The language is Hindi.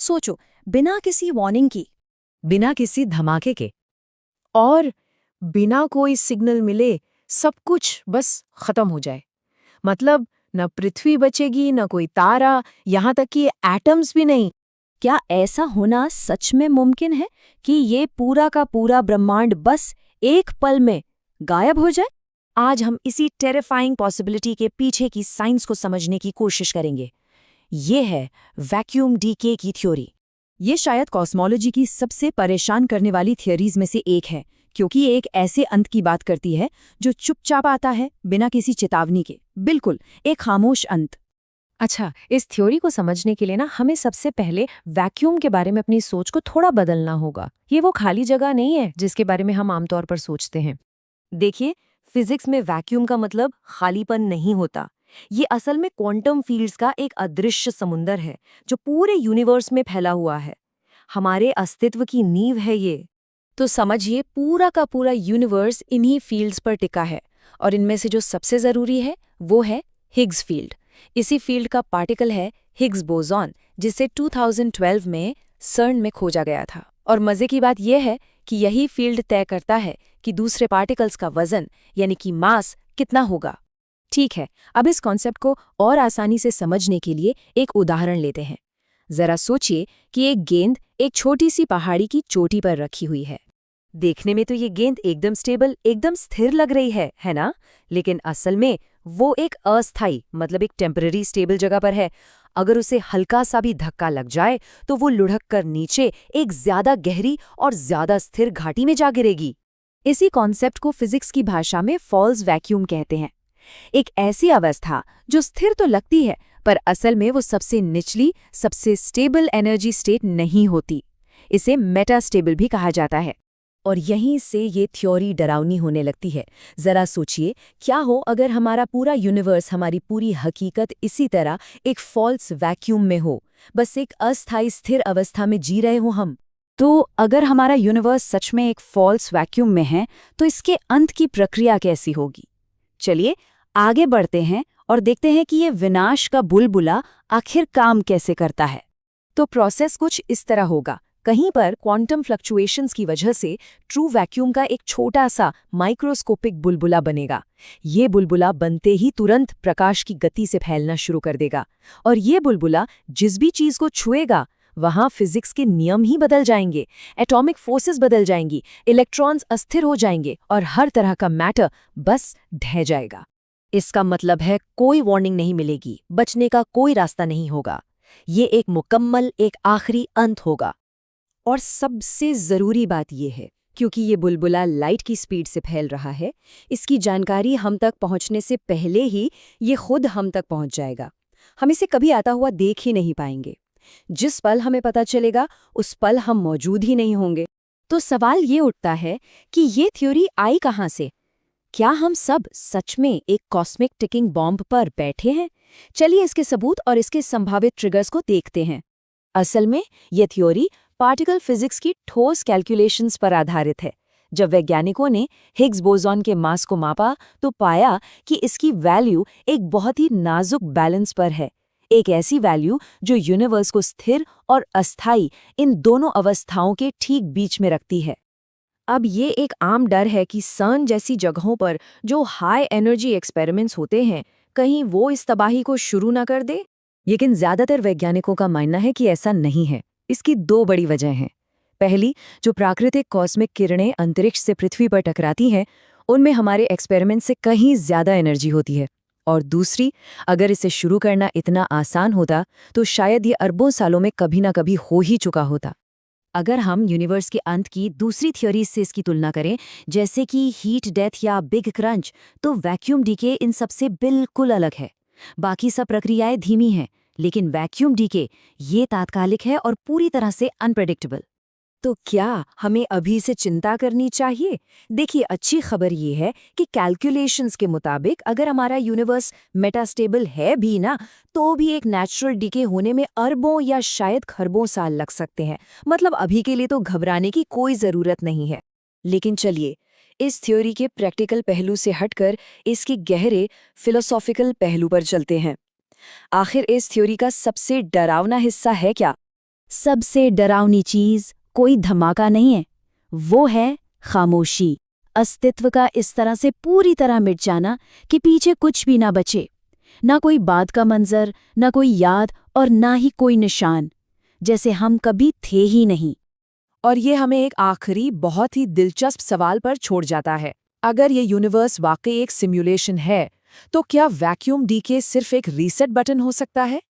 सोचो, बिना किसी वार्निंग की, बिना किसी धमाके के। और बिना कोई सिग्नल मिले सब कुछ बस खत्म हो जाए। मतलब न पृथ्वी बचेगी, न कोई तारा, यहाँ तक कि एटम्स भी नहीं। क्या ऐसा होना सच में मुमकिन है कि ये पूरा का पूरा ब्रह्मांड बस एक पल में गायब हो जाए? आज हम इसी टेरिफाइंग पॉसिबिलिटी के पीछे की साइंस को समझने की कोशिश करेंगे। ये है वैक्यूम डीके की थ्योरी। ये शायद कॉस्मोलॉजी की सबसे परेशान करने वाली थियरीज में से एक है, क्योंकि ये एक ऐसे अंत की बात करती है जो चुपचाप आता है, बिना किसी चेतावनी के। बिल्कुल एक खामोश अंत। अच्छा, इस थ्योरी को समझने के लिए ना हमें सबसे पहले वैक्यूम के बारे में अपनी सोच को थोड़ा बदलना होगा। ये वो खाली जगह नहीं है जिसके बारे में हम आमतौर पर सोचते हैं। देखिए, फिजिक्स में वैक्यूम का मतलब खालीपन नहीं होता। ये असल में क्वांटम फील्ड्स का एक अदृश्य समुंदर है जो पूरे यूनिवर्स में फैला हुआ है। हमारे अस्तित्व की नींव है ये। तो समझिए, पूरा का पूरा यूनिवर्स इन्हीं फील्ड्स पर टिका है, और इनमें से जो सबसे जरूरी है वो है हिग्स फील्ड। इसी फील्ड का पार्टिकल है हिग्स बोसॉन, जिसे 2012 में सर्न में खोजा गया था। और मजे की बात यह है कि यही फील्ड तय करता है कि दूसरे पार्टिकल्स का वजन यानी कि मास कितना होगा। ठीक है, अब इस कॉन्सेप्ट को और आसानी से समझने के लिए एक उदाहरण लेते हैं। जरा सोचिए कि एक गेंद एक छोटी सी पहाड़ी की चोटी पर रखी हुई है। देखने में तो ये गेंद एकदम स्टेबल, एकदम स्थिर लग रही है ना? लेकिन असल में वो एक अस्थायी, मतलब एक टेम्पररी स्टेबल जगह पर है। अगर उसे हल्का सा भी धक्का लग जाए तो वो लुढ़क कर नीचे एक ज्यादा गहरी और ज्यादा स्थिर घाटी में जा गिरेगी। इसी कॉन्सेप्ट को फिजिक्स की भाषा में फॉल्स वैक्यूम कहते हैं। एक ऐसी अवस्था जो स्थिर तो लगती है, पर असल में वो सबसे निचली, सबसे स्टेबल एनर्जी स्टेट नहीं होती। इसे मेटास्टेबल भी कहा जाता है। और यहीं से ये थ्योरी डरावनी होने लगती है। जरा सोचिए, क्या हो अगर हमारा पूरा यूनिवर्स, हमारी पूरी हकीकत इसी तरह एक फॉल्स वैक्यूम में हो, बस एक अस्थायी स्थिर अवस्था में जी रहे हो हम। तो अगर हमारा यूनिवर्स सच में एक फॉल्स वैक्यूम में है, तो इसके अंत की प्रक्रिया कैसी होगी? चलिए आगे बढ़ते हैं और देखते हैं कि ये विनाश का बुलबुला आखिर काम कैसे करता है। तो प्रोसेस कुछ इस तरह होगा। कहीं पर क्वांटम फ्लक्चुएशंस की वजह से ट्रू वैक्यूम का एक छोटा सा माइक्रोस्कोपिक बुलबुला बनेगा। ये बुलबुला बनते ही तुरंत प्रकाश की गति से फैलना शुरू कर देगा, और ये बुलबुला जिस भी चीज को छुएगा वहां फिजिक्स के नियम ही बदल जाएंगे, एटॉमिक फोर्सेस बदल जाएंगी, इलेक्ट्रॉन्स अस्थिर हो जाएंगे और हर तरह का मैटर बस ढह जाएगा। इसका मतलब है कोई वार्निंग नहीं मिलेगी, बचने का कोई रास्ता नहीं होगा। ये एक मुकम्मल, एक आखिरी अंत होगा। और सबसे ज़रूरी बात यह है, क्योंकि ये बुलबुला लाइट की स्पीड से फैल रहा है, इसकी जानकारी हम तक पहुंचने से पहले ही ये खुद हम तक पहुंच जाएगा। हम इसे कभी आता हुआ देख ही नहीं पाएंगे। जिस पल हमें पता चलेगा, उस पल हम मौजूद ही नहीं होंगे। तो सवाल ये उठता है कि ये थ्योरी आई कहाँ से? क्या हम सब सच में एक कॉस्मिक टिकिंग बॉम्ब पर बैठे हैं? चलिए इसके सबूत और इसके संभावित ट्रिगर्स को देखते हैं। असल में ये थ्योरी पार्टिकल फिजिक्स की ठोस कैलकुलेशंस पर आधारित है। जब वैज्ञानिकों ने हिग्स बोसॉन के मास को मापा तो पाया कि इसकी वैल्यू एक बहुत ही नाजुक बैलेंस पर है, एक ऐसी वैल्यू जो यूनिवर्स को स्थिर और अस्थायी इन दोनों अवस्थाओं के ठीक बीच में रखती है। अब ये एक आम डर है कि सर्न जैसी जगहों पर जो हाई एनर्जी एक्सपेरिमेंट्स होते हैं, कहीं वो इस तबाही को शुरू ना कर दे। लेकिन ज्यादातर वैज्ञानिकों का मानना है कि ऐसा नहीं है। इसकी दो बड़ी वजह हैं। पहली, जो प्राकृतिक कॉस्मिक किरणें अंतरिक्ष से पृथ्वी पर टकराती हैं, उनमें हमारे एक्सपेरिमेंट से कहीं ज्यादा एनर्जी होती है। और दूसरी, अगर इसे शुरू करना इतना आसान होता तो शायद ये अरबों सालों में कभी ना कभी हो ही चुका होता। अगर हम यूनिवर्स के अंत की दूसरी थ्योरीज से इसकी तुलना करें, जैसे कि हीट डेथ या बिग क्रंच, तो वैक्यूम डीके इन सबसे बिल्कुल अलग है। बाकी सब प्रक्रियाएं धीमी हैं, लेकिन वैक्यूम डीके ये तात्कालिक है और पूरी तरह से अनप्रेडिक्टेबल। तो क्या हमें अभी से चिंता करनी चाहिए? देखिए, अच्छी खबर ये है कि कैलकुलेशंस के मुताबिक अगर हमारा यूनिवर्स मेटास्टेबल है भी ना, तो भी एक नेचुरल डीके होने में अरबों या शायद खरबों साल लग सकते हैं। मतलब अभी के लिए तो घबराने की कोई ज़रूरत नहीं है। लेकिन चलिए, इस थ्योरी के प्रैक्टिकल पहलू से हटकर इसके गहरे फिलोसॉफिकल पहलू पर चलते हैं। आखिर इस थ्योरी का सबसे डरावना हिस्सा है क्या? सबसे डरावनी चीज कोई धमाका नहीं है, वो है खामोशी। अस्तित्व का इस तरह से पूरी तरह मिट जाना कि पीछे कुछ भी ना बचे, ना कोई बात का मंजर, ना कोई याद और ना ही कोई निशान, जैसे हम कभी थे ही नहीं। और ये हमें एक आखिरी बहुत ही दिलचस्प सवाल पर छोड़ जाता है। अगर ये यूनिवर्स वाकई एक सिम्युलेशन है, तो क्या वैक्यूम डीके सिर्फ एक रीसेट बटन हो सकता है?